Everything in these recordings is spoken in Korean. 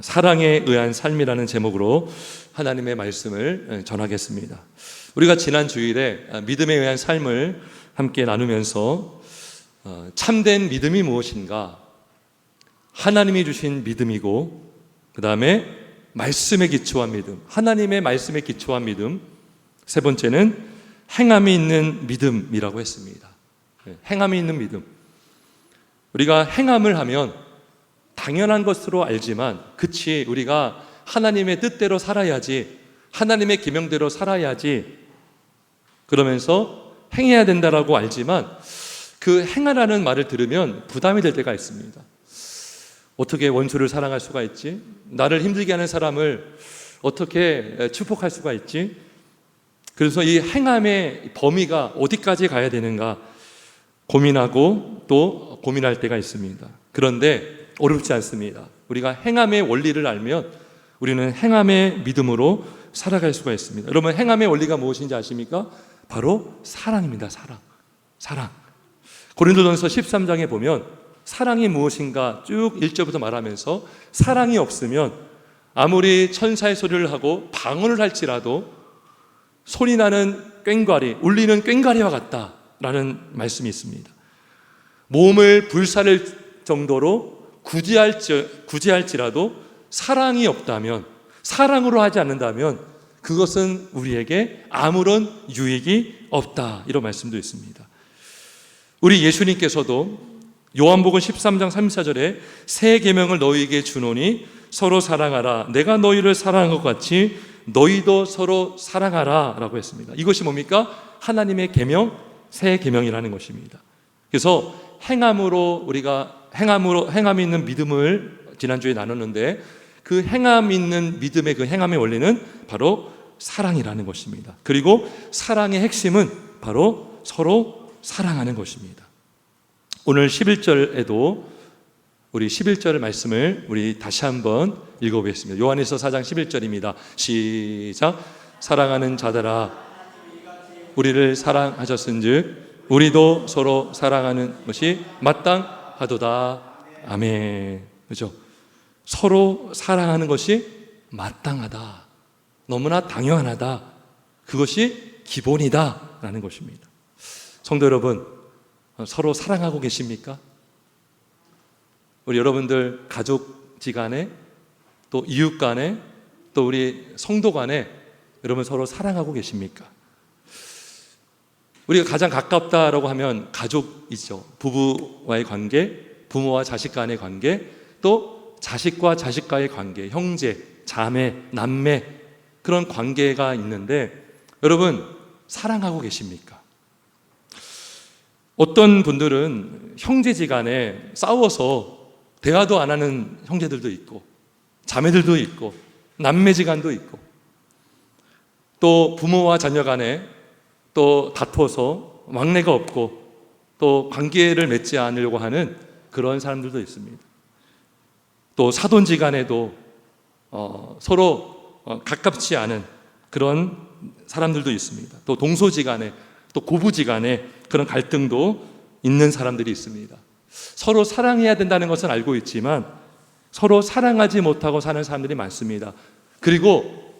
사랑에 의한 삶이라는 제목으로 하나님의 말씀을 전하겠습니다. 우리가 지난 주일에 믿음에 의한 삶을 함께 나누면서 참된 믿음이 무엇인가, 하나님이 주신 믿음이고, 그 다음에 말씀에 기초한 믿음, 하나님의 말씀에 기초한 믿음, 세 번째는 행함이 있는 믿음이라고 했습니다. 행함이 있는 믿음. 우리가 행함을 하면 당연한 것으로 알지만, 그치, 우리가 하나님의 뜻대로 살아야지, 하나님의 계명대로 살아야지, 그러면서 행해야 된다라고 알지만 그 행하라는 말을 들으면 부담이 될 때가 있습니다. 어떻게 원수를 사랑할 수가 있지? 나를 힘들게 하는 사람을 어떻게 축복할 수가 있지? 그래서 이 행함의 범위가 어디까지 가야 되는가 고민하고 또 고민할 때가 있습니다. 그런데 어렵지 않습니다. 우리가 행함의 원리를 알면 우리는 행함의 믿음으로 살아갈 수가 있습니다. 여러분, 행함의 원리가 무엇인지 아십니까? 바로 사랑입니다. 사랑. 고린도전서 13장에 보면 사랑이 무엇인가 쭉 1절부터 말하면서, 사랑이 없으면 아무리 천사의 소리를 하고 방언을 할지라도 소리나는 꽹과리, 울리는 꽹과리와 같다라는 말씀이 있습니다. 몸을 불사를 정도로 구제할지라도 사랑이 없다면, 사랑으로 하지 않는다면 그것은 우리에게 아무런 유익이 없다, 이런 말씀도 있습니다. 우리 예수님께서도 요한복음 13장 34절에 새 계명을 너희에게 주노니 서로 사랑하라, 내가 너희를 사랑한 것 같이 너희도 서로 사랑하라 라고 했습니다. 이것이 뭡니까? 하나님의 계명, 새 계명이라는 것입니다. 그래서 행함으로 우리가 행함이 있는 믿음을 지난주에 나눴는데, 그 행함 있는 믿음의 그 행함의 원리는 바로 사랑이라는 것입니다. 그리고 사랑의 핵심은 바로 서로 사랑하는 것입니다. 오늘 11절에도 우리 11절 말씀을 우리 다시 한번 읽어보겠습니다. 요한일서 4장 11절입니다. 시작. 사랑하는 자들아, 우리를 사랑하셨은즉 우리도 서로 사랑하는 것이 마땅하도다. 아멘. 그렇죠? 서로 사랑하는 것이 마땅하다, 너무나 당연하다, 그것이 기본이다 라는 것입니다. 성도 여러분, 서로 사랑하고 계십니까? 우리 여러분들 가족지간에, 또 이웃 간에, 또 우리 성도 간에 여러분 서로 사랑하고 계십니까? 우리가 가장 가깝다라고 하면 가족이죠. 부부와의 관계, 부모와 자식 간의 관계, 또 자식과 자식과의 관계, 형제, 자매, 남매, 그런 관계가 있는데, 여러분 사랑하고 계십니까? 어떤 분들은 형제지간에 싸워서 대화도 안 하는 형제들도 있고, 자매들도 있고, 남매지간도 있고, 또 부모와 자녀 간에 또 다퉈서 왕래가 없고 또 관계를 맺지 않으려고 하는 그런 사람들도 있습니다. 또 사돈지간에도 서로 가깝지 않은 그런 사람들도 있습니다. 또 동서지간에, 또 고부지간에 그런 갈등도 있는 사람들이 있습니다. 서로 사랑해야 된다는 것은 알고 있지만 서로 사랑하지 못하고 사는 사람들이 많습니다. 그리고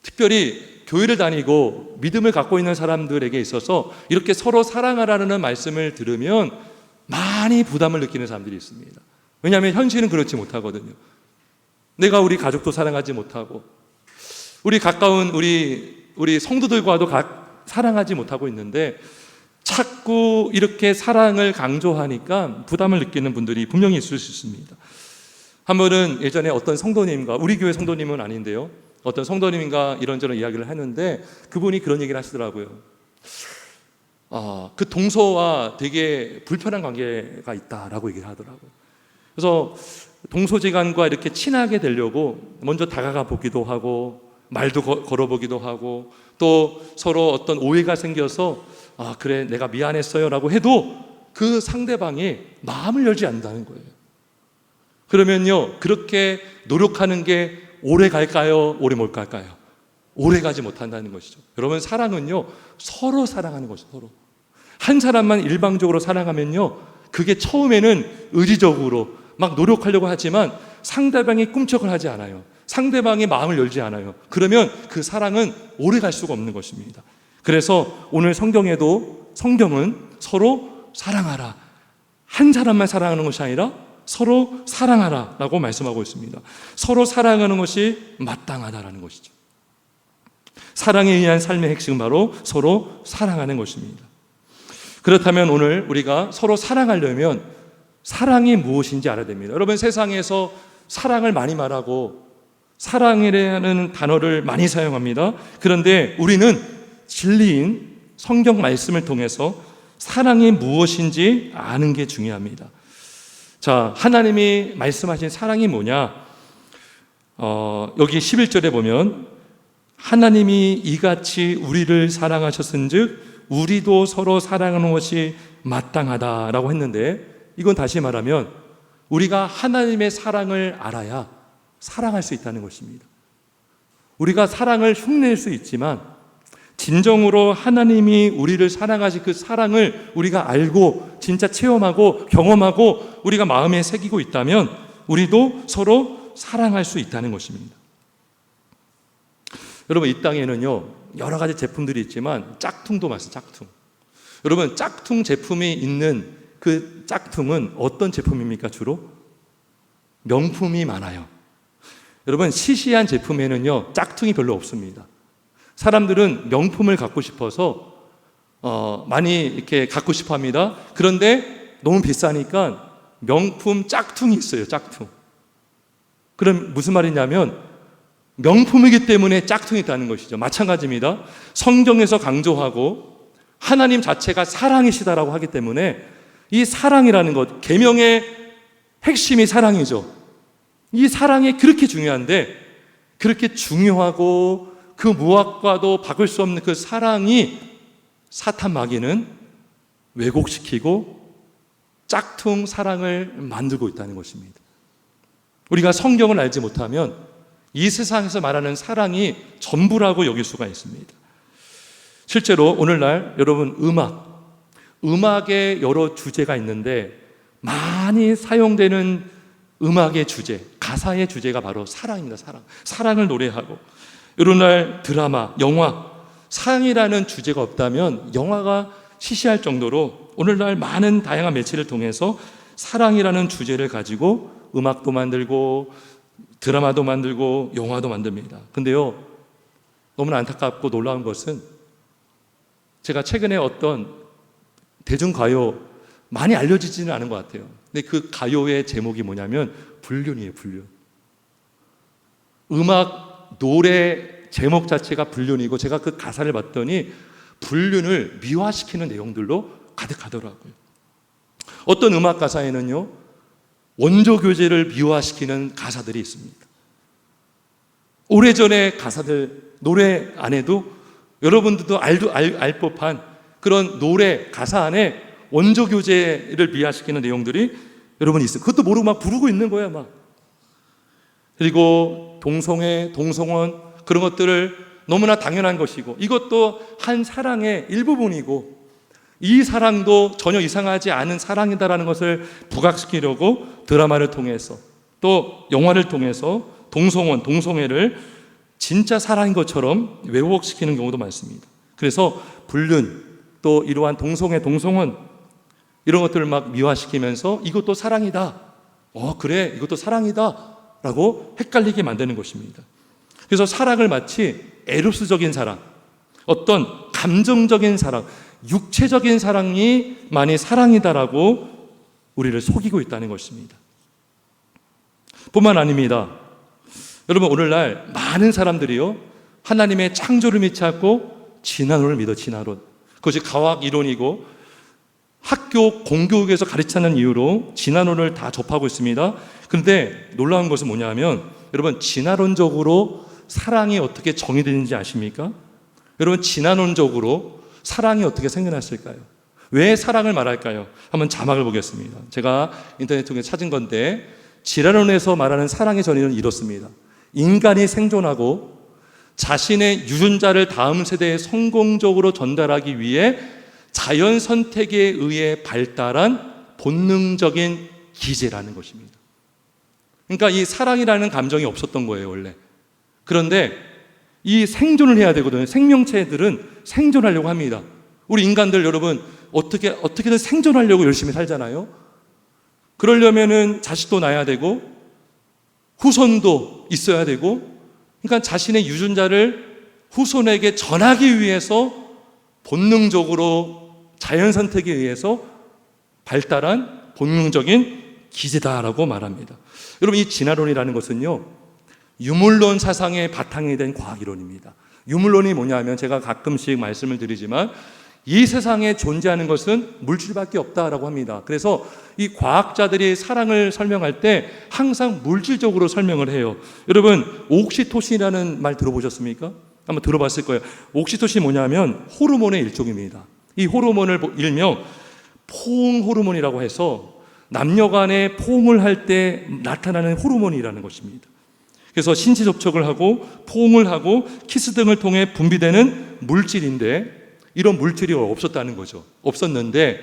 특별히 교회를 다니고 믿음을 갖고 있는 사람들에게 있어서 이렇게 서로 사랑하라는 말씀을 들으면 많이 부담을 느끼는 사람들이 있습니다. 왜냐하면 현실은 그렇지 못하거든요. 내가 우리 가족도 사랑하지 못하고, 우리 가까운 우리 성도들과도 사랑하지 못하고 있는데, 자꾸 이렇게 사랑을 강조하니까 부담을 느끼는 분들이 분명히 있을 수 있습니다. 한 번은 예전에 어떤 성도님과, 우리 교회 성도님은 아닌데요, 어떤 성도님과 이런저런 이야기를 하는데 그분이 그런 얘기를 하시더라고요. 그 동서와 되게 불편한 관계가 있다라고 얘기를 하더라고요. 그래서 동서지간과 이렇게 친하게 되려고 먼저 다가가 보기도 하고, 말도 걸어보기도 하고, 또 서로 어떤 오해가 생겨서 그래 내가 미안했어요 라고 해도 그 상대방이 마음을 열지 않는다는 거예요. 그러면요, 그렇게 노력하는 게 오래 갈까요? 오래 못 갈까요? 오래 가지 못한다는 것이죠. 여러분, 사랑은요 서로 사랑하는 것이죠. 서로. 한 사람만 일방적으로 사랑하면요, 그게 처음에는 의지적으로 막 노력하려고 하지만 상대방이 꿈쩍을 하지 않아요. 상대방의 마음을 열지 않아요. 그러면 그 사랑은 오래 갈 수가 없는 것입니다. 그래서 오늘 성경은 서로 사랑하라, 한 사람만 사랑하는 것이 아니라 서로 사랑하라 라고 말씀하고 있습니다. 서로 사랑하는 것이 마땅하다라는 것이죠. 사랑에 의한 삶의 핵심은 바로 서로 사랑하는 것입니다. 그렇다면 오늘 우리가 서로 사랑하려면 사랑이 무엇인지 알아야 됩니다. 여러분, 세상에서 사랑을 많이 말하고 사랑이라는 단어를 많이 사용합니다. 그런데 우리는 진리인 성경 말씀을 통해서 사랑이 무엇인지 아는 게 중요합니다. 자, 하나님이 말씀하신 사랑이 뭐냐? 여기 11절에 보면 하나님이 이같이 우리를 사랑하셨은즉 우리도 서로 사랑하는 것이 마땅하다라고 했는데, 이건 다시 말하면 우리가 하나님의 사랑을 알아야 사랑할 수 있다는 것입니다. 우리가 사랑을 흉내낼 수 있지만 진정으로 하나님이 우리를 사랑하신 그 사랑을 우리가 알고 진짜 체험하고 경험하고 우리가 마음에 새기고 있다면 우리도 서로 사랑할 수 있다는 것입니다. 여러분, 이 땅에는요 여러 가지 제품들이 있지만 짝퉁도 많습니다. 짝퉁. 여러분, 짝퉁 제품이 있는 그 짝퉁은 어떤 제품입니까? 주로 명품이 많아요. 여러분, 시시한 제품에는요 짝퉁이 별로 없습니다. 사람들은 명품을 갖고 싶어서 많이 이렇게 갖고 싶어 합니다. 그런데 너무 비싸니까 명품 짝퉁이 있어요. 짝퉁. 그럼 무슨 말이냐면 명품이기 때문에 짝퉁이 있다는 것이죠. 마찬가지입니다. 성경에서 강조하고 하나님 자체가 사랑이시다라고 하기 때문에 이 사랑이라는 것, 계명의 핵심이 사랑이죠. 이 사랑이 그렇게 중요한데, 그렇게 중요하고 그 무엇과도 바꿀 수 없는 그 사랑이 사탄 마귀는 왜곡시키고 짝퉁 사랑을 만들고 있다는 것입니다. 우리가 성경을 알지 못하면 이 세상에서 말하는 사랑이 전부라고 여길 수가 있습니다. 실제로 오늘날 여러분, 음악의 여러 주제가 있는데 많이 사용되는 음악의 주제, 가사의 주제가 바로 사랑입니다. 사랑을 노래하고, 오늘날 드라마, 영화, 사랑이라는 주제가 없다면 영화가 시시할 정도로 오늘날 많은 다양한 매체를 통해서 사랑이라는 주제를 가지고 음악도 만들고 드라마도 만들고 영화도 만듭니다. 근데요, 너무나 안타깝고 놀라운 것은 제가 최근에 어떤 대중가요, 많이 알려지지는 않은 것 같아요. 근데 그 가요의 제목이 뭐냐면 불륜이에요. 불륜. 음악, 노래 제목 자체가 불륜이고, 제가 그 가사를 봤더니 불륜을 미화시키는 내용들로 가득하더라고요. 어떤 음악 가사에는요 원조 교제를 미화시키는 가사들이 있습니다. 오래전의 가사들, 노래 안에도 여러분들도 알 법한 그런 노래 가사 안에 원조 교제를 미화시키는 내용들이 여러분 있어요. 그것도 모르고 막 부르고 있는 거야 막. 그리고 동성애, 동성원, 그런 것들을 너무나 당연한 것이고, 이것도 한 사랑의 일부분이고, 이 사랑도 전혀 이상하지 않은 사랑이다라는 것을 부각시키려고 드라마를 통해서 또 영화를 통해서 동성원, 동성애를 진짜 사랑인 것처럼 왜곡시키는 경우도 많습니다. 그래서 불륜, 또 이러한 동성애, 동성원, 이런 것들을 막 미화시키면서 이것도 사랑이다, 그래, 이것도 사랑이다 라고 헷갈리게 만드는 것입니다. 그래서 사랑을 마치 에로스적인 사랑, 어떤 감정적인 사랑, 육체적인 사랑이 많이 사랑이다라고 우리를 속이고 있다는 것입니다. 뿐만 아닙니다. 여러분, 오늘날 많은 사람들이요 하나님의 창조를 믿지 않고 진화론을 믿어. 진화론, 그것이 과학 이론이고 학교 공교육에서 가르치는 이유로 진화론을 다 접하고 있습니다. 그런데 놀라운 것은 뭐냐면, 여러분, 진화론적으로 사랑이 어떻게 정의되는지 아십니까? 여러분, 진화론적으로 사랑이 어떻게 생겨났을까요? 왜 사랑을 말할까요? 한번 자막을 보겠습니다. 제가 인터넷 통해 찾은 건데, 진화론에서 말하는 사랑의 전의는 이렇습니다. 인간이 생존하고 자신의 유전자를 다음 세대에 성공적으로 전달하기 위해 자연 선택에 의해 발달한 본능적인 기제라는 것입니다. 그러니까 이 사랑이라는 감정이 없었던 거예요, 원래. 그런데 이 생존을 해야 되거든요. 생명체들은 생존하려고 합니다. 우리 인간들 여러분 어떻게든 생존하려고 열심히 살잖아요. 그러려면은 자식도 낳아야 되고 후손도 있어야 되고, 그러니까 자신의 유전자를 후손에게 전하기 위해서 본능적으로 자연 선택에 의해서 발달한 본능적인 기제다라고 말합니다. 여러분, 이 진화론이라는 것은요, 유물론 사상의 바탕이 된 과학이론입니다. 유물론이 뭐냐면, 제가 가끔씩 말씀을 드리지만 이 세상에 존재하는 것은 물질밖에 없다라고 합니다. 그래서 이 과학자들이 사랑을 설명할 때 항상 물질적으로 설명을 해요. 여러분, 옥시토신이라는 말 들어보셨습니까? 한번 들어봤을 거예요. 옥시토신이 뭐냐면 호르몬의 일종입니다. 이 호르몬을 일명 포옹 호르몬이라고 해서 남녀 간에 포옹을 할 때 나타나는 호르몬이라는 것입니다. 그래서 신체 접촉을 하고 포옹을 하고 키스 등을 통해 분비되는 물질인데, 이런 물질이 없었다는 거죠. 없었는데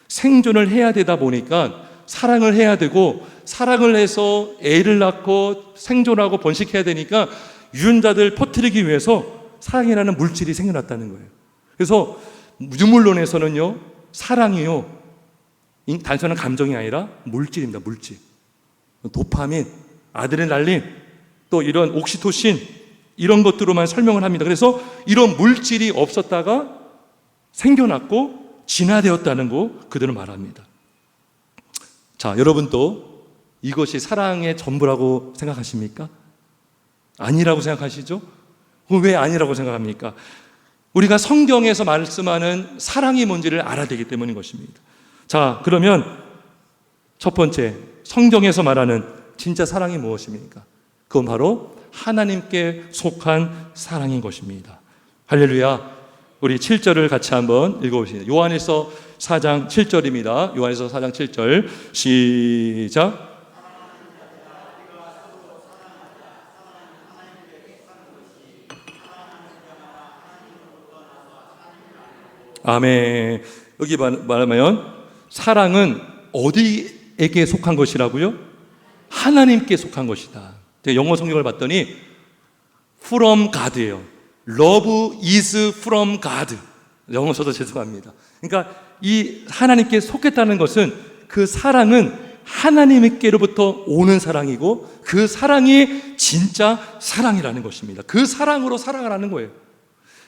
생존을 해야 되다 보니까 사랑을 해야 되고, 사랑을 해서 애를 낳고 생존하고 번식해야 되니까 유전자들 퍼뜨리기 위해서 사랑이라는 물질이 생겨났다는 거예요. 그래서 유물론에서는요, 사랑이요, 단순한 감정이 아니라 물질입니다. 물질. 도파민, 아드레날린, 또 이런 옥시토신, 이런 것들로만 설명을 합니다. 그래서 이런 물질이 없었다가 생겨났고 진화되었다는 거 그들은 말합니다. 자, 여러분도 이것이 사랑의 전부라고 생각하십니까? 아니라고 생각하시죠? 왜 아니라고 생각합니까? 우리가 성경에서 말씀하는 사랑이 뭔지를 알아야 되기 때문인 것입니다. 자, 그러면 첫 번째, 성경에서 말하는 진짜 사랑이 무엇입니까? 그건 바로 하나님께 속한 사랑인 것입니다. 할렐루야. 우리 7절을 같이 한번 읽어보시죠. 요한일서 4장 7절입니다. 요한일서 4장 7절 시작. 아멘. 여기 말하면 사랑은 어디에게 속한 것이라고요? 하나님께 속한 것이다. 제가 영어 성경을 봤더니 from God예요. Love is from God. 영어 저도 죄송합니다. 그러니까 이 하나님께 속했다는 것은, 그 사랑은 하나님께로부터 오는 사랑이고 그 사랑이 진짜 사랑이라는 것입니다. 그 사랑으로 사랑을 하는 거예요.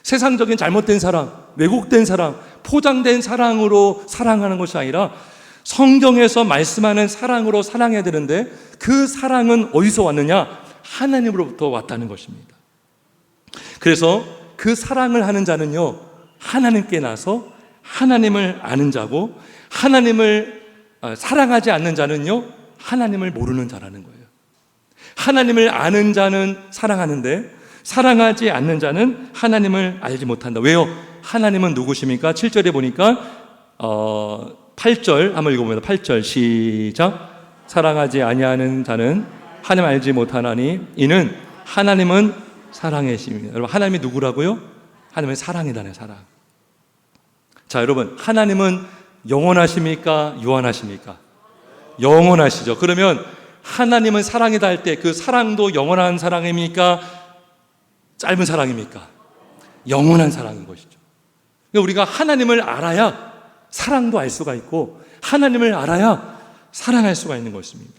세상적인 잘못된 사랑, 왜곡된 사랑, 포장된 사랑으로 사랑하는 것이 아니라 성경에서 말씀하는 사랑으로 사랑해야 되는데, 그 사랑은 어디서 왔느냐? 하나님으로부터 왔다는 것입니다. 그래서 그 사랑을 하는 자는요, 하나님께 나서 하나님을 아는 자고, 하나님을 사랑하지 않는 자는요, 하나님을 모르는 자라는 거예요. 하나님을 아는 자는 사랑하는데 사랑하지 않는 자는 하나님을 알지 못한다. 왜요? 하나님은 누구십니까? 7절에 보니까 8절 한번 읽어봅니다. 8절 시작. 사랑하지 아니하는 자는 하나님 알지 못하나니 이는 하나님은 사랑이십니다. 여러분, 하나님이 누구라고요? 하나님은 사랑이라는 사랑. 자, 여러분, 하나님은 영원하십니까? 유한하십니까? 영원하시죠. 그러면 하나님은 사랑이다 할 때 그 사랑도 영원한 사랑입니까? 짧은 사랑입니까? 영원한 사랑인 것이죠. 그러니까 우리가 하나님을 알아야 사랑도 알 수가 있고, 하나님을 알아야 사랑할 수가 있는 것입니다.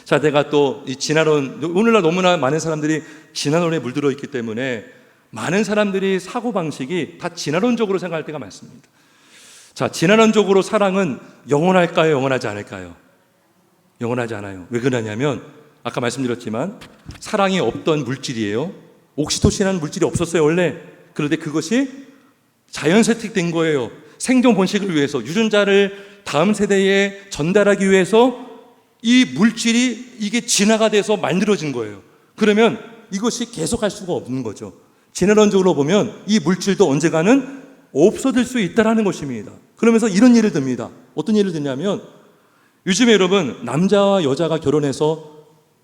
자, 내가 또 이 진화론, 오늘날 너무나 많은 사람들이 진화론에 물들어 있기 때문에 많은 사람들이 사고방식이 다 진화론적으로 생각할 때가 많습니다. 자, 진화론적으로 사랑은 영원할까요? 영원하지 않을까요? 영원하지 않아요. 왜 그러냐면 아까 말씀드렸지만 사랑이 없던 물질이에요. 옥시토신이라는 물질이 없었어요, 원래. 그런데 그것이 자연 세택된 거예요. 생존 번식을 위해서, 유전자를 다음 세대에 전달하기 위해서 이 물질이 이게 진화가 돼서 만들어진 거예요. 그러면 이것이 계속할 수가 없는 거죠. 진화론적으로 보면 이 물질도 언젠가는 없어질 수 있다는 것입니다. 그러면서 이런 예를 듭니다. 어떤 예를 드냐면, 요즘에 여러분, 남자와 여자가 결혼해서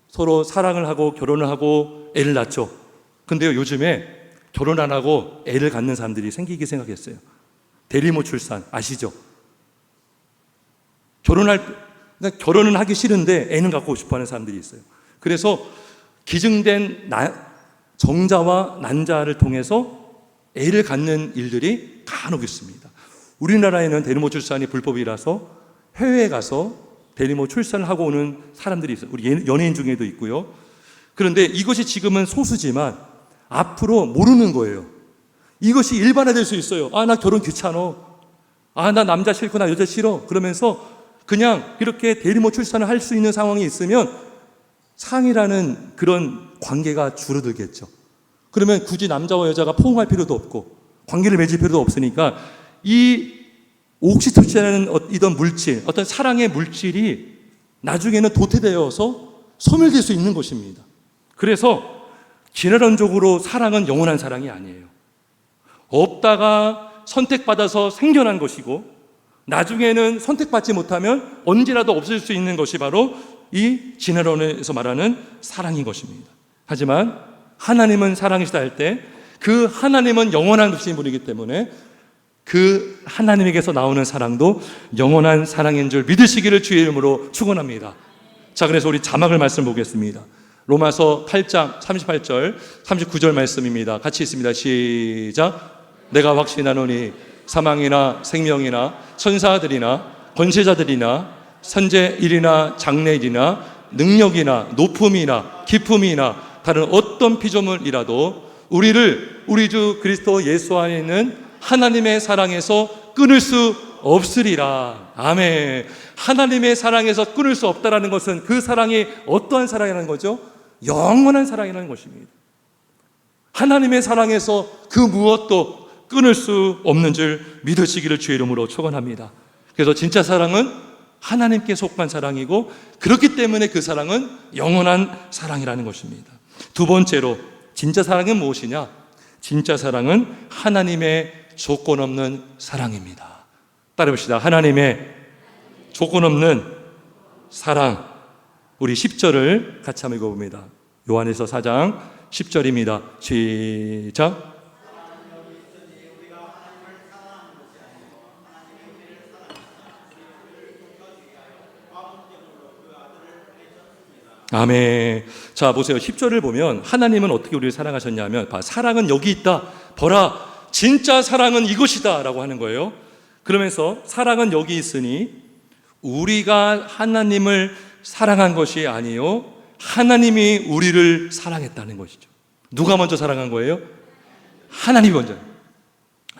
서로 사랑을 하고 결혼을 하고 애를 낳죠. 근데요, 요즘에 결혼 안 하고 애를 갖는 사람들이 생기기 생각했어요. 대리모 출산 아시죠? 그러니까 결혼은 하기 싫은데 애는 갖고 싶어 하는 사람들이 있어요. 그래서 기증된 정자와 난자를 통해서 애를 갖는 일들이 간혹 있습니다. 우리나라에는 대리모 출산이 불법이라서 해외에 가서 대리모 출산을 하고 오는 사람들이 있어요. 우리 연예인 중에도 있고요. 그런데 이것이 지금은 소수지만 앞으로 모르는 거예요. 이것이 일반화될 수 있어요. 나 결혼 귀찮아. 나 남자 싫고 나 여자 싫어. 그러면서 그냥 이렇게 대리모 출산을 할 수 있는 상황이 있으면 상이라는 그런 관계가 줄어들겠죠. 그러면 굳이 남자와 여자가 포옹할 필요도 없고 관계를 맺을 필요도 없으니까 이 옥시토신이라는 이런 물질, 어떤 사랑의 물질이 나중에는 도태되어서 소멸될 수 있는 것입니다. 그래서 진화론적으로 사랑은 영원한 사랑이 아니에요. 없다가 선택받아서 생겨난 것이고 나중에는 선택받지 못하면 언제라도 없어질 수 있는 것이 바로 이 진화론에서 말하는 사랑인 것입니다. 하지만 하나님은 사랑이시다 할 때 그 하나님은 영원한 분이기 때문에 그 하나님에게서 나오는 사랑도 영원한 사랑인 줄 믿으시기를 주의 이름으로 축원합니다. 자, 그래서 우리 자막을 말씀 보겠습니다. 로마서 8장 38절 39절 말씀입니다. 같이 있습니다. 시작. 내가 확신하노니 사망이나 생명이나 천사들이나 권세자들이나 선제일이나 장래일이나 능력이나 높음이나 깊음이나 다른 어떤 피조물이라도 우리를 우리 주 그리스도 예수 안에 있는 하나님의 사랑에서 끊을 수 없으리라. 아멘. 하나님의 사랑에서 끊을 수 없다라는 것은 그 사랑이 어떠한 사랑이라는 거죠? 영원한 사랑이라는 것입니다. 하나님의 사랑에서 그 무엇도 끊을 수 없는 줄 믿으시기를 주의 이름으로 축원합니다. 그래서 진짜 사랑은 하나님께 속한 사랑이고 그렇기 때문에 그 사랑은 영원한 사랑이라는 것입니다. 두 번째로 진짜 사랑은 무엇이냐? 진짜 사랑은 하나님의 조건 없는 사랑입니다. 따라해봅시다. 하나님의 조건 없는 사랑. 우리 10절을 같이 한번 읽어봅니다. 요한에서 4장 10절입니다. 시작. 아멘. 자, 보세요. 10절을 보면 하나님은 어떻게 우리를 사랑하셨냐면 사랑은 여기 있다. 보라. 진짜 사랑은 이것이다 라고 하는 거예요. 그러면서 사랑은 여기 있으니 우리가 하나님을 사랑한 것이 아니요 하나님이 우리를 사랑했다는 것이죠. 누가 먼저 사랑한 거예요? 하나님이 먼저.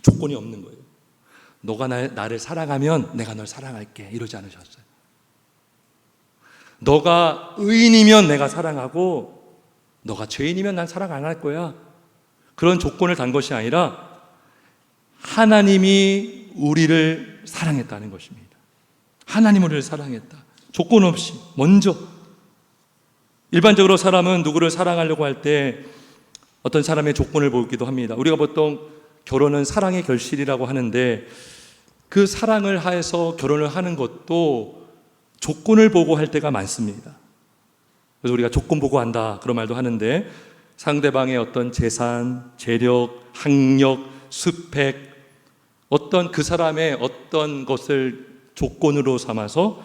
조건이 없는 거예요. 너가 나를 사랑하면 내가 널 사랑할게 이러지 않으셨어요. 너가 의인이면 내가 사랑하고 너가 죄인이면 난 사랑 안 할 거야. 그런 조건을 단 것이 아니라 하나님이 우리를 사랑했다는 것입니다. 하나님 우리를 사랑했다. 조건 없이 먼저. 일반적으로 사람은 누구를 사랑하려고 할 때 어떤 사람의 조건을 보기도 합니다. 우리가 보통 결혼은 사랑의 결실이라고 하는데 그 사랑을 해서 결혼을 하는 것도 조건을 보고 할 때가 많습니다. 그래서 우리가 조건 보고 한다 그런 말도 하는데 상대방의 어떤 재산, 재력, 학력, 스펙 어떤 그 사람의 어떤 것을 조건으로 삼아서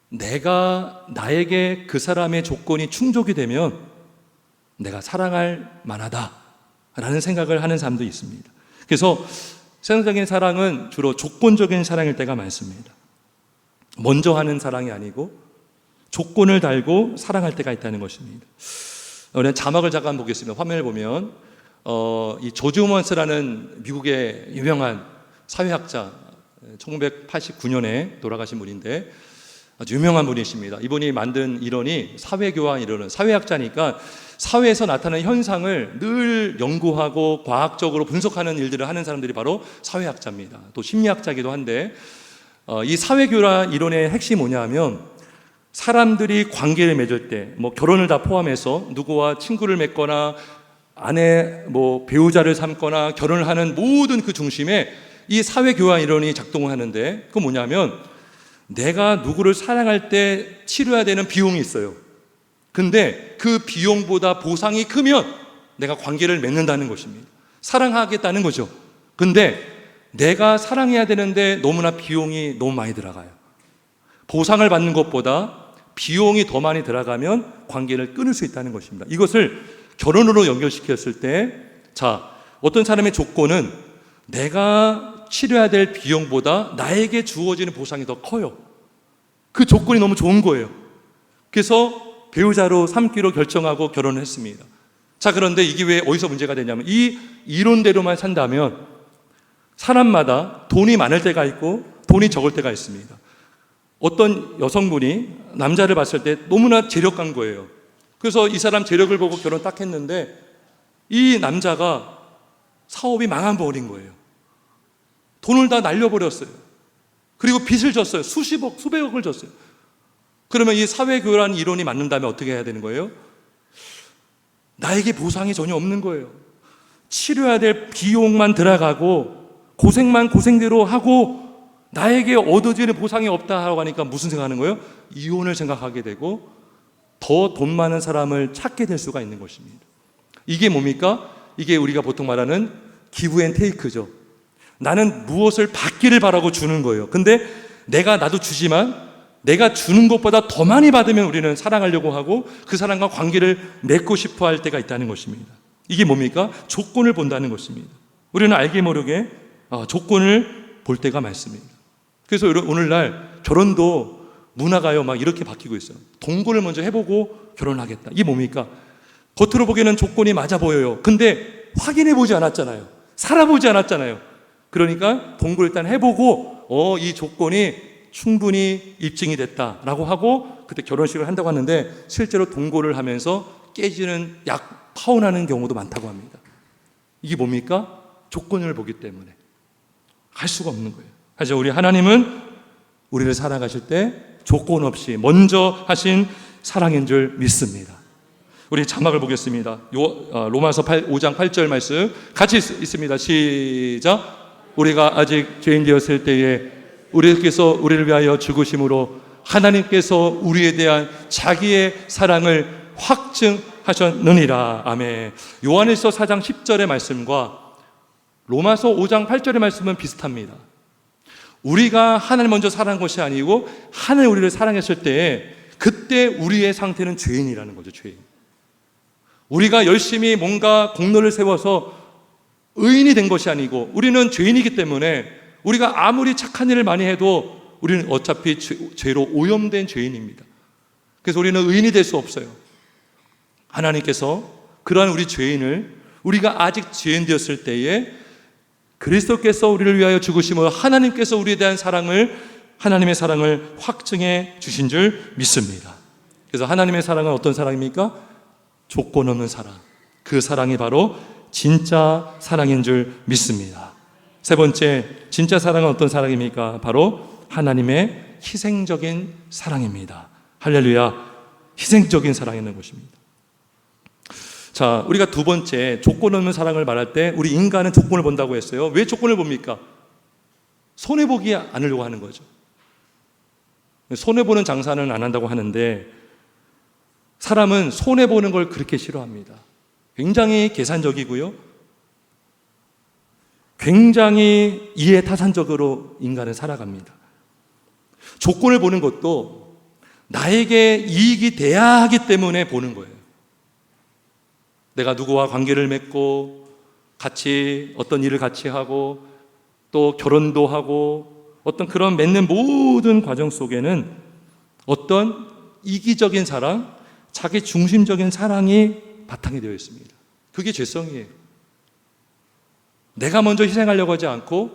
내가 나에게 그 사람의 조건이 충족이 되면 내가 사랑할 만하다라는 생각을 하는 사람도 있습니다. 그래서 세상적인 사랑은 주로 조건적인 사랑일 때가 많습니다. 먼저 하는 사랑이 아니고 조건을 달고 사랑할 때가 있다는 것입니다. 우리는 자막을 잠깐 보겠습니다. 화면을 보면 이 조지 오먼스라는 미국의 유명한 사회학자 1989년에 돌아가신 분인데 아주 유명한 분이십니다. 이분이 만든 이론이 사회교환 이론은 사회학자니까 사회에서 나타나는 현상을 늘 연구하고 과학적으로 분석하는 일들을 하는 사람들이 바로 사회학자입니다. 또 심리학자이기도 한데 이 사회교환 이론의 핵심이 뭐냐면 사람들이 관계를 맺을 때 뭐 결혼을 다 포함해서 누구와 친구를 맺거나 아내 배우자를 삼거나 결혼을 하는 모든 그 중심에 이 사회교환 이론이 작동을 하는데 그건 뭐냐면 내가 누구를 사랑할 때 치러야 되는 비용이 있어요. 근데 그 비용보다 보상이 크면 내가 관계를 맺는다는 것입니다. 사랑하겠다는 거죠. 근데 내가 사랑해야 되는데 너무나 비용이 너무 많이 들어가요. 보상을 받는 것보다 비용이 더 많이 들어가면 관계를 끊을 수 있다는 것입니다. 이것을 결혼으로 연결시켰을 때, 자, 어떤 사람의 조건은 내가 치료해야 될 비용보다 나에게 주어지는 보상이 더 커요. 그 조건이 너무 좋은 거예요. 그래서 배우자로 삼기로 결정하고 결혼을 했습니다. 자, 그런데 이게 왜 어디서 문제가 되냐면, 이 이론대로만 산다면 사람마다 돈이 많을 때가 있고 돈이 적을 때가 있습니다. 어떤 여성분이 남자를 봤을 때 너무나 재력간 거예요. 그래서 이 사람 재력을 보고 결혼 딱 했는데 이 남자가 사업이 망한버린 거예요. 돈을 다 날려버렸어요. 그리고 빚을 졌어요. 수십억, 수백억을 졌어요. 그러면 이 사회교란 이론이 맞는다면 어떻게 해야 되는 거예요? 나에게 보상이 전혀 없는 거예요. 치료해야 될 비용만 들어가고 고생만 고생대로 하고 나에게 얻어지는 보상이 없다 하고 하니까 무슨 생각하는 거예요? 이혼을 생각하게 되고 더 돈 많은 사람을 찾게 될 수가 있는 것입니다. 이게 뭡니까? 이게 우리가 보통 말하는 기브 앤 테이크죠. 나는 무엇을 받기를 바라고 주는 거예요. 근데 나도 주지만 내가 주는 것보다 더 많이 받으면 우리는 사랑하려고 하고 그 사람과 관계를 맺고 싶어 할 때가 있다는 것입니다. 이게 뭡니까? 조건을 본다는 것입니다. 우리는 알게 모르게 조건을 볼 때가 많습니다. 그래서 오늘날 결혼도 문화가요 막 이렇게 바뀌고 있어요. 동거를 먼저 해보고 결혼하겠다. 이게 뭡니까? 겉으로 보기에는 조건이 맞아 보여요. 근데 확인해 보지 않았잖아요. 살아보지 않았잖아요. 그러니까 동거를 일단 해보고 이 조건이 충분히 입증이 됐다라고 하고 그때 결혼식을 한다고 하는데 실제로 동거를 하면서 깨지는 파혼하는 경우도 많다고 합니다. 이게 뭡니까? 조건을 보기 때문에 할 수가 없는 거예요. 하지만 우리 하나님은 우리를 사랑하실 때 조건 없이 먼저 하신 사랑인 줄 믿습니다. 우리 자막을 보겠습니다. 로마서 5장 8절 말씀 같이 있습니다. 시작. 우리가 아직 죄인 되었을 때에 우리께서 우리를 위하여 죽으심으로 하나님께서 우리에 대한 자기의 사랑을 확증하셨느니라. 아멘. 요한일서 4장 10절의 말씀과 로마서 5장 8절의 말씀은 비슷합니다. 우리가 하나님 먼저 사랑한 것이 아니고 하나님 우리를 사랑했을 때 그때 우리의 상태는 죄인이라는 거죠. 죄인. 우리가 열심히 뭔가 공로를 세워서 의인이 된 것이 아니고 우리는 죄인이기 때문에 우리가 아무리 착한 일을 많이 해도 우리는 어차피 죄로 오염된 죄인입니다. 그래서 우리는 의인이 될 수 없어요. 하나님께서 그러한 우리 죄인을 우리가 아직 죄인 되었을 때에 그리스도께서 우리를 위하여 죽으심으로 하나님께서 우리에 대한 하나님의 사랑을 확증해 주신 줄 믿습니다. 그래서 하나님의 사랑은 어떤 사랑입니까? 조건 없는 사랑. 그 사랑이 바로 진짜 사랑인 줄 믿습니다. 세 번째, 진짜 사랑은 어떤 사랑입니까? 바로 하나님의 희생적인 사랑입니다. 할렐루야. 희생적인 사랑이라는 것입니다. 자, 우리가 두 번째 조건 없는 사랑을 말할 때 우리 인간은 조건을 본다고 했어요. 왜 조건을 봅니까? 손해보기 않으려고 하는 거죠. 손해보는 장사는 안 한다고 하는데 사람은 손해보는 걸 그렇게 싫어합니다. 굉장히 계산적이고요. 굉장히 이해타산적으로 인간은 살아갑니다. 조건을 보는 것도 나에게 이익이 돼야 하기 때문에 보는 거예요. 내가 누구와 관계를 맺고 같이 어떤 일을 같이 하고 또 결혼도 하고 어떤 그런 맺는 모든 과정 속에는 어떤 이기적인 사랑, 자기 중심적인 사랑이 바탕이 되어 있습니다. 그게 죄성이에요. 내가 먼저 희생하려고 하지 않고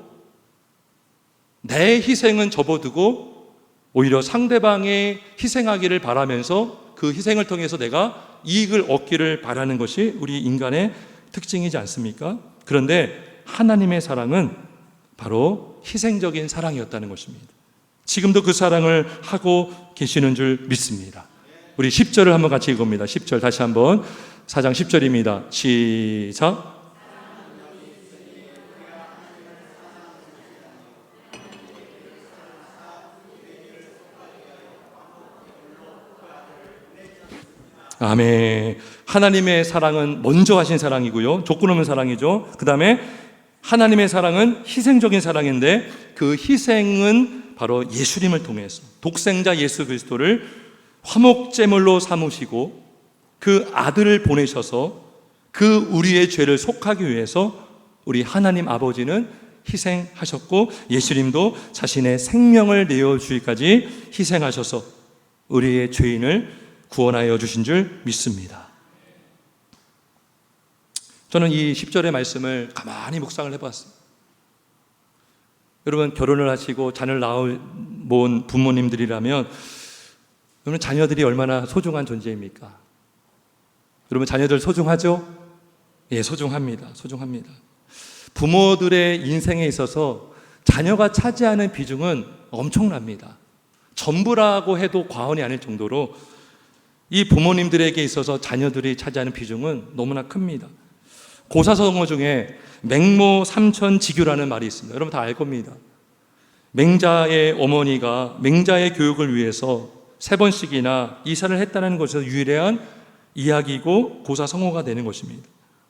내 희생은 접어두고 오히려 상대방의 희생하기를 바라면서 그 희생을 통해서 내가 이익을 얻기를 바라는 것이 우리 인간의 특징이지 않습니까? 그런데 하나님의 사랑은 바로 희생적인 사랑이었다는 것입니다. 지금도 그 사랑을 하고 계시는 줄 믿습니다. 우리 10절을 한번 같이 읽어봅니다. 10절 다시 한번 4장 10절입니다. 시작. 아멘. 하나님의 사랑은 먼저 하신 사랑이고요. 조건 없는 사랑이죠. 그 다음에 하나님의 사랑은 희생적인 사랑인데 그 희생은 바로 예수님을 통해서 독생자 예수 그리스도를 화목제물로 삼으시고 그 아들을 보내셔서 그 우리의 죄를 속하기 위해서 우리 하나님 아버지는 희생하셨고 예수님도 자신의 생명을 내어주기까지 희생하셔서 우리의 죄인을 구원하여 주신 줄 믿습니다. 저는 이 10절의 말씀을 가만히 묵상을 해봤습니다. 여러분, 결혼을 하시고 자녀를 낳은 부모님들이라면 여러분, 자녀들이 얼마나 소중한 존재입니까? 여러분, 자녀들 소중하죠? 예, 소중합니다. 소중합니다. 부모들의 인생에 있어서 자녀가 차지하는 비중은 엄청납니다. 전부라고 해도 과언이 아닐 정도로 이 부모님들에게 있어서 자녀들이 차지하는 비중은 너무나 큽니다. 고사성어 중에 맹모 삼천지교라는 말이 있습니다. 여러분 다 알 겁니다. 맹자의 어머니가 맹자의 교육을 위해서 3번씩이나 이사를 했다는 것에서 유일한 이야기고 고사성어가 되는 것입니다.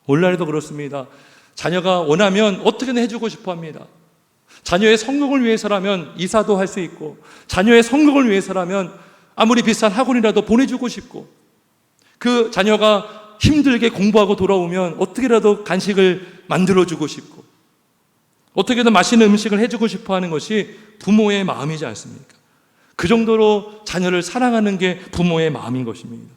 오늘날에도 그렇습니다. 자녀가 원하면 어떻게든 해주고 싶어 합니다. 자녀의 성공을 위해서라면 이사도 할 수 있고, 자녀의 성공을 위해서라면 아무리 비싼 학원이라도 보내주고 싶고, 그 자녀가 힘들게 공부하고 돌아오면 어떻게라도 간식을 만들어주고 싶고, 어떻게든 맛있는 음식을 해주고 싶어 하는 것이 부모의 마음이지 않습니까? 그 정도로 자녀를 사랑하는 게 부모의 마음인 것입니다.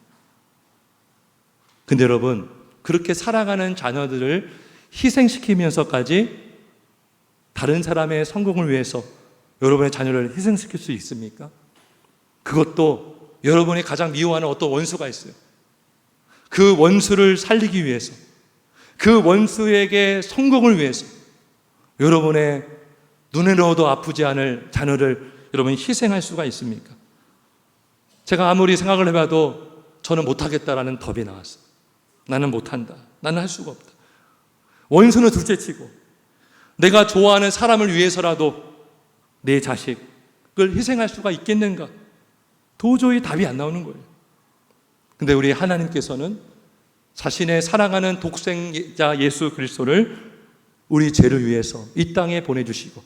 근데 여러분, 그렇게 사랑하는 자녀들을 희생시키면서까지 다른 사람의 성공을 위해서 여러분의 자녀를 희생시킬 수 있습니까? 그것도 여러분이 가장 미워하는 어떤 원수가 있어요. 그 원수를 살리기 위해서, 그 원수에게 성공을 위해서 여러분의 눈에 넣어도 아프지 않을 자녀를 여러분이 희생할 수가 있습니까? 제가 아무리 생각을 해봐도 저는 못하겠다라는 답이 나왔어요. 나는 못한다. 나는 할 수가 없다. 원수는 둘째치고 내가 좋아하는 사람을 위해서라도 내 자식을 희생할 수가 있겠는가? 도저히 답이 안 나오는 거예요. 근데 우리 하나님께서는 자신의 사랑하는 독생자 예수 그리스도를 우리 죄를 위해서 이 땅에 보내주시고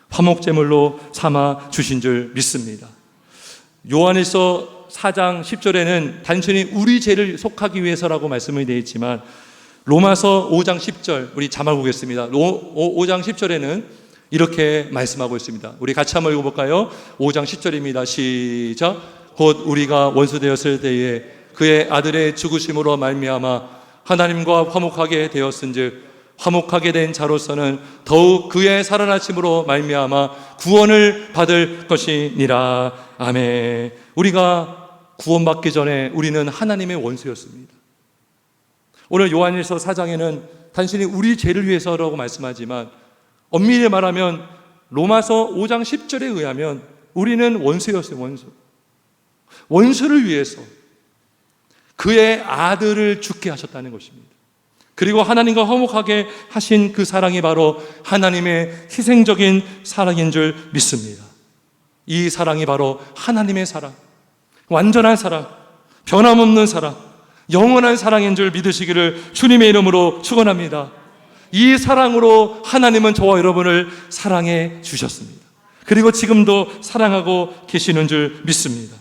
화목제물로 삼아 주신 줄 믿습니다. 요한일서 4장 10절에는 단순히 우리 죄를 속하기 위해서라고 말씀이 되어 있지만 로마서 5장 10절, 우리 자막 보겠습니다. 5장 10절에는 이렇게 말씀하고 있습니다. 우리 같이 한번 읽어볼까요? 5장 10절입니다. 시작. 곧 우리가 원수 되었을 때에 그의 아들의 죽으심으로 말미암아 하나님과 화목하게 되었은즉 화목하게 된 자로서는 더욱 그의 살아나심으로 말미암아 구원을 받을 것이니라. 아멘. 우리가 구원받기 전에 우리는 하나님의 원수였습니다. 오늘 요한일서 4장에는 단순히 우리 죄를 위해서라고 말씀하지만 엄밀히 말하면 로마서 5장 10절에 의하면 우리는 원수였어요. 원수를 위해서 그의 아들을 죽게 하셨다는 것입니다. 그리고 하나님과 화목하게 하신 그 사랑이 바로 하나님의 희생적인 사랑인 줄 믿습니다. 이 사랑이 바로 하나님의 사랑, 완전한 사랑, 변함없는 사랑, 영원한 사랑인 줄 믿으시기를 주님의 이름으로 축원합니다. 이 사랑으로 하나님은 저와 여러분을 사랑해 주셨습니다. 그리고 지금도 사랑하고 계시는 줄 믿습니다.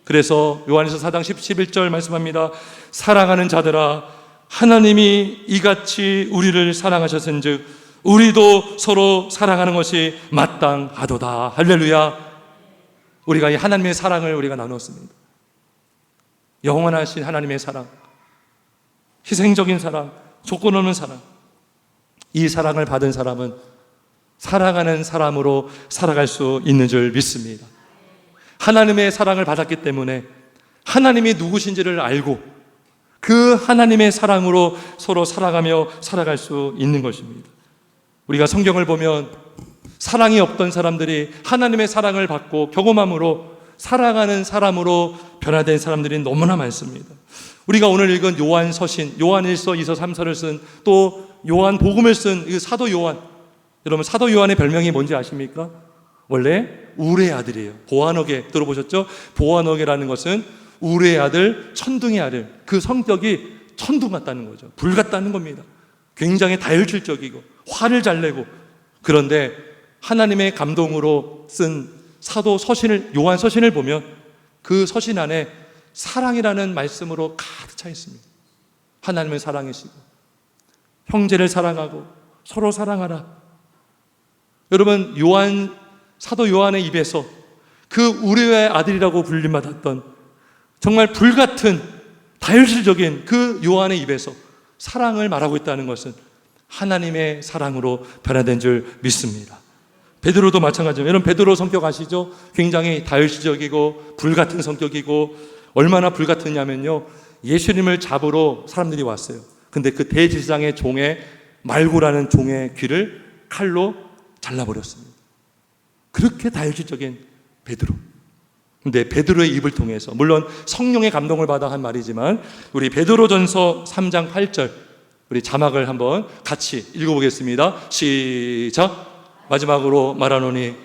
그래서 요한일서 4장 11절 말씀합니다. 사랑하는 자들아, 하나님이 이같이 우리를 사랑하셨은즉 우리도 서로 사랑하는 것이 마땅하도다. 할렐루야. 우리가 이 하나님의 사랑을 우리가 나눴습니다. 영원하신 하나님의 사랑, 희생적인 사랑, 조건 없는 사랑. 이 사랑을 받은 사람은 사랑하는 사람으로 살아갈 수 있는 줄 믿습니다. 하나님의 사랑을 받았기 때문에 하나님이 누구신지를 알고 그 하나님의 사랑으로 서로 살아가며 살아갈 수 있는 것입니다. 우리가 성경을 보면 사랑이 없던 사람들이 하나님의 사랑을 받고 경험함으로 살아가는 사람으로 변화된 사람들이 너무나 많습니다. 우리가 오늘 읽은 요한서신, 요한일서, 2서, 3서를 쓴, 또 요한복음을 쓴 사도 요한, 여러분 사도 요한의 별명이 뭔지 아십니까? 원래 우르의 아들이에요. 보아너게 들어보셨죠? 보아너게라는 것은 우르의 아들, 천둥의 아들, 그 성격이 천둥 같다는 거죠. 불 같다는 겁니다. 굉장히 다혈질적이고 화를 잘 내고, 그런데 하나님의 감동으로 쓴 사도 서신을, 요한 서신을 보면 그 서신 안에 사랑이라는 말씀으로 가득 차 있습니다. 하나님을 사랑하시고 형제를 사랑하고 서로 사랑하라. 여러분, 사도 요한의 입에서 그 우리의 아들이라고 불림받았던 정말 불같은 다혈질적인 그 요한의 입에서 사랑을 말하고 있다는 것은 하나님의 사랑으로 변화된 줄 믿습니다. 베드로도 마찬가지입니다. 여러분, 베드로 성격 아시죠? 굉장히 다혈질적이고 불같은 성격이고, 얼마나 불같으냐면요, 예수님을 잡으러 사람들이 왔어요. 근데 그 대제사장의 종의 말고라는 종의 귀를 칼로 잘라버렸습니다. 그렇게 다혈질적인 베드로. 근데 베드로의 입을 통해서, 물론 성령의 감동을 받아 한 말이지만, 우리 베드로전서 3장 8절 우리 자막을 한번 같이 읽어보겠습니다. 시작. 마지막으로 말하노니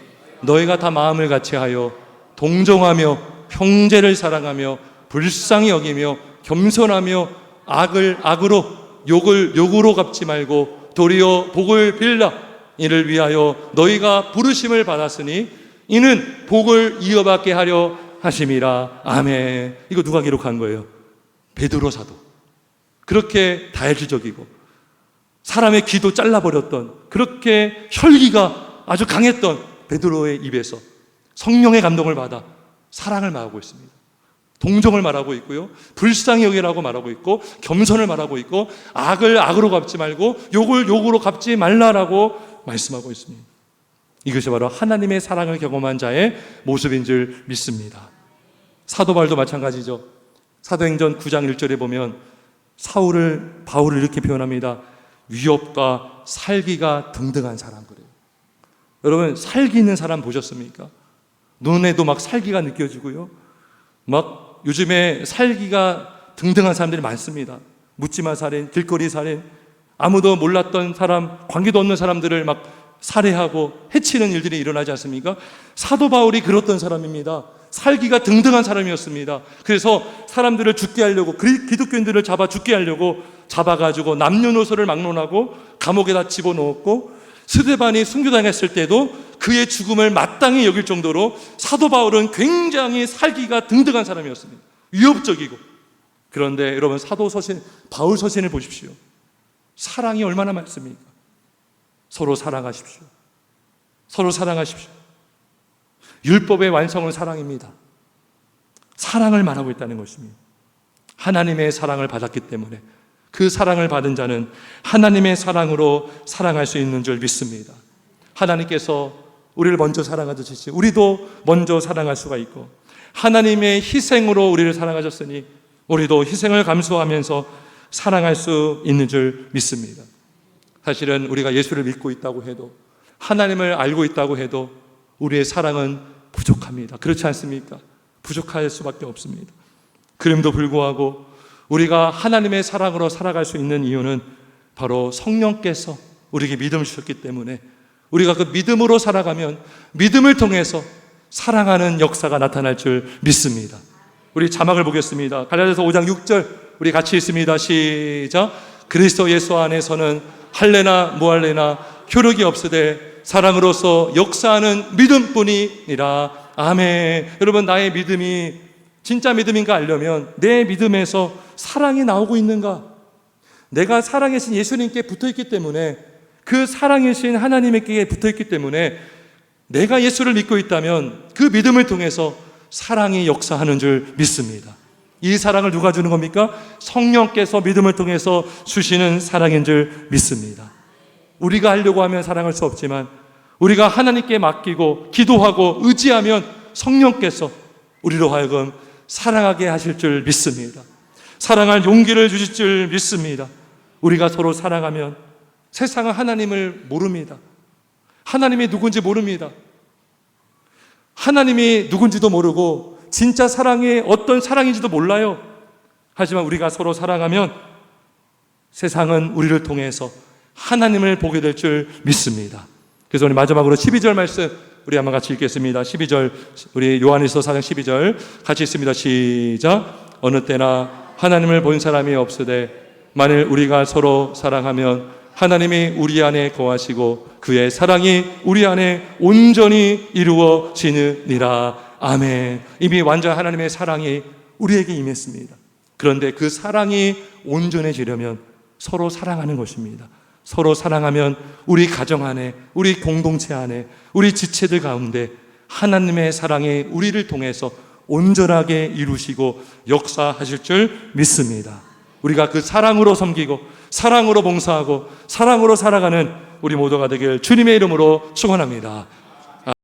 너희가 다 마음을 같이하여 동정하며 형제를 사랑하며 불쌍히 여기며 겸손하며 악을 악으로 욕을 욕으로 갚지 말고 도리어 복을 빌라. 이를 위하여 너희가 부르심을 받았으니 이는 복을 이어받게 하려 하심이라. 아멘. 이거 누가 기록한 거예요? 베드로 사도. 그렇게 다혈질적이고 사람의 귀도 잘라버렸던, 그렇게 혈기가 아주 강했던 베드로의 입에서 성령의 감동을 받아 사랑을 말하고 있습니다. 동정을 말하고 있고요, 불쌍히 여기라고 말하고 있고, 겸손을 말하고 있고, 악을 악으로 갚지 말고 욕을 욕으로 갚지 말라라고 말씀하고 있습니다. 이것이 바로 하나님의 사랑을 경험한 자의 모습인 줄 믿습니다. 사도 바울도 마찬가지죠. 사도행전 9장 1절에 보면 바울을 이렇게 표현합니다. 위협과 살기가 등등한 사람. 그래요. 여러분, 살기 있는 사람 보셨습니까? 눈에도 막 살기가 느껴지고요, 막 요즘에 살기가 등등한 사람들이 많습니다. 묻지마 살인, 길거리 살인, 아무도 몰랐던 사람, 관계도 없는 사람들을 막 살해하고 해치는 일들이 일어나지 않습니까? 사도 바울이 그랬던 사람입니다. 살기가 등등한 사람이었습니다. 그래서 사람들을 죽게 하려고, 기독교인들을 잡아 죽게 하려고 잡아가지고 남녀노소를 막론하고 감옥에다 집어넣었고, 스데반이 순교당했을 때도 그의 죽음을 마땅히 여길 정도로 사도 바울은 굉장히 살기가 등등한 사람이었습니다. 위협적이고. 그런데 여러분, 바울 서신을 보십시오. 사랑이 얼마나 많습니까? 서로 사랑하십시오. 서로 사랑하십시오. 율법의 완성은 사랑입니다. 사랑을 말하고 있다는 것입니다. 하나님의 사랑을 받았기 때문에 그 사랑을 받은 자는 하나님의 사랑으로 사랑할 수 있는 줄 믿습니다. 하나님께서 우리를 먼저 사랑하듯이 우리도 먼저 사랑할 수가 있고, 하나님의 희생으로 우리를 사랑하셨으니 우리도 희생을 감수하면서 사랑할 수 있는 줄 믿습니다. 사실은 우리가 예수를 믿고 있다고 해도, 하나님을 알고 있다고 해도 우리의 사랑은 부족합니다. 그렇지 않습니까? 부족할 수밖에 없습니다. 그럼에도 불구하고 우리가 하나님의 사랑으로 살아갈 수 있는 이유는 바로 성령께서 우리에게 믿음을 주셨기 때문에, 우리가 그 믿음으로 살아가면 믿음을 통해서 사랑하는 역사가 나타날 줄 믿습니다. 우리 자막을 보겠습니다. 갈라디아서 5장 6절 우리 같이 읽습니다. 시작. 그리스도 예수 안에서는 할례나 무할례나 효력이 없으되 사랑으로서 역사하는 믿음뿐이니라. 아멘. 여러분, 나의 믿음이 진짜 믿음인가 알려면 내 믿음에서 사랑이 나오고 있는가? 내가 사랑이신 예수님께 붙어있기 때문에, 그 사랑이신 하나님께 붙어있기 때문에 내가 예수를 믿고 있다면 그 믿음을 통해서 사랑이 역사하는 줄 믿습니다. 이 사랑을 누가 주는 겁니까? 성령께서 믿음을 통해서 주시는 사랑인 줄 믿습니다. 우리가 하려고 하면 사랑할 수 없지만 우리가 하나님께 맡기고 기도하고 의지하면 성령께서 우리로 하여금 사랑하게 하실 줄 믿습니다. 사랑할 용기를 주실 줄 믿습니다. 우리가 서로 사랑하면 세상은 하나님을 모릅니다. 하나님이 누군지 모릅니다. 하나님이 누군지도 모르고 진짜 사랑이 어떤 사랑인지도 몰라요. 하지만 우리가 서로 사랑하면 세상은 우리를 통해서 하나님을 보게 될 줄 믿습니다. 그래서 우리 마지막으로 12절 말씀 우리 한번 같이 읽겠습니다. 12절 우리 요한일서 4장 12절 같이 읽습니다. 시작. 어느 때나 하나님을 본 사람이 없으되 만일 우리가 서로 사랑하면 하나님이 우리 안에 거하시고 그의 사랑이 우리 안에 온전히 이루어지느니라. 아멘. 이미 완전 하나님의 사랑이 우리에게 임했습니다. 그런데 그 사랑이 온전해지려면 서로 사랑하는 것입니다. 서로 사랑하면 우리 가정 안에, 우리 공동체 안에, 우리 지체들 가운데 하나님의 사랑이 우리를 통해서 온전하게 이루시고 역사하실 줄 믿습니다. 우리가 그 사랑으로 섬기고 사랑으로 봉사하고 사랑으로 살아가는 우리 모두가 되길 주님의 이름으로 축원합니다.